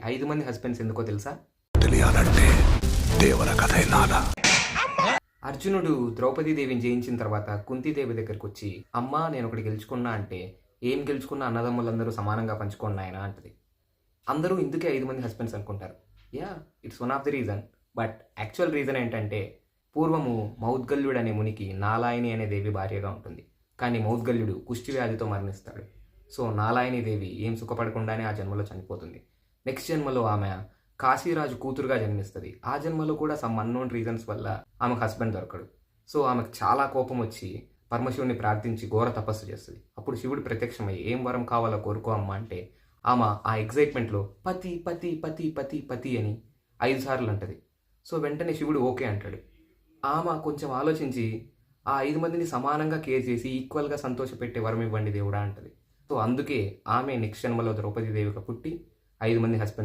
5 మంది హస్బెండ్స్ ఎందుకో తెలుసా? తెలియాలంటే దేవర కథ వినాలా? అర్జునుడు ద్రౌపదీదేవిని జయించిన తర్వాత కుంతీదేవి దగ్గరికి వచ్చి, అమ్మా నేను ఒకటి గెలుచుకున్నా అంటే, ఏం గెలుచుకున్నా అన్నదమ్ములందరూ సమానంగా పంచుకోండి నాయనా అంటది. అందరూ ఇందుకే 5 మంది హస్బెండ్స్ అనుకుంటారు. It's one of the reason. But actual reason ఏంటంటే, పూర్వము మౌద్గల్యుడు అనే మునికి నాలాయని అనే దేవి భార్యగా ఉంటుంది. కానీ మౌద్గల్యుడు కుష్టి వ్యాధితో మరణిస్తాడు. సో నాలాయని దేవి ఏం సుఖపడకుండానే ఆ జన్మలో చనిపోతుంది. నెక్స్ట్ జన్మలో ఆమె కాశీరాజు కూతురుగా జన్మిస్తుంది. ఆ జన్మలో కూడా సమ్ అన్నోన్ రీజన్స్ వల్ల ఆమెకు హస్బెండ్ దొరకడు. సో ఆమెకు చాలా కోపం వచ్చి పరమశివుని ప్రార్థించి ఘోర తపస్సు చేస్తుంది. అప్పుడు శివుడు ప్రత్యక్షమై ఏం వరం కావాలో కోరుకో అమ్మ అంటే, ఆమె ఆ ఎగ్జైట్మెంట్లో పతి పతి పతి పతి పతి అని 5 సార్లు అంటది. సో వెంటనే శివుడు ఓకే అంటాడు. ఆమె కొంచెం ఆలోచించి ఆ 5 మందిని సమానంగా కేర్ చేసి ఈక్వల్గా సంతోషపెట్టే వరం ఇవ్వండి దేవుడా అంటది. సో అందుకే ఆమె నెక్స్ట్ జన్మలో ద్రౌపదీదేవిగా పుట్టి 5 మంది హస్బెండ్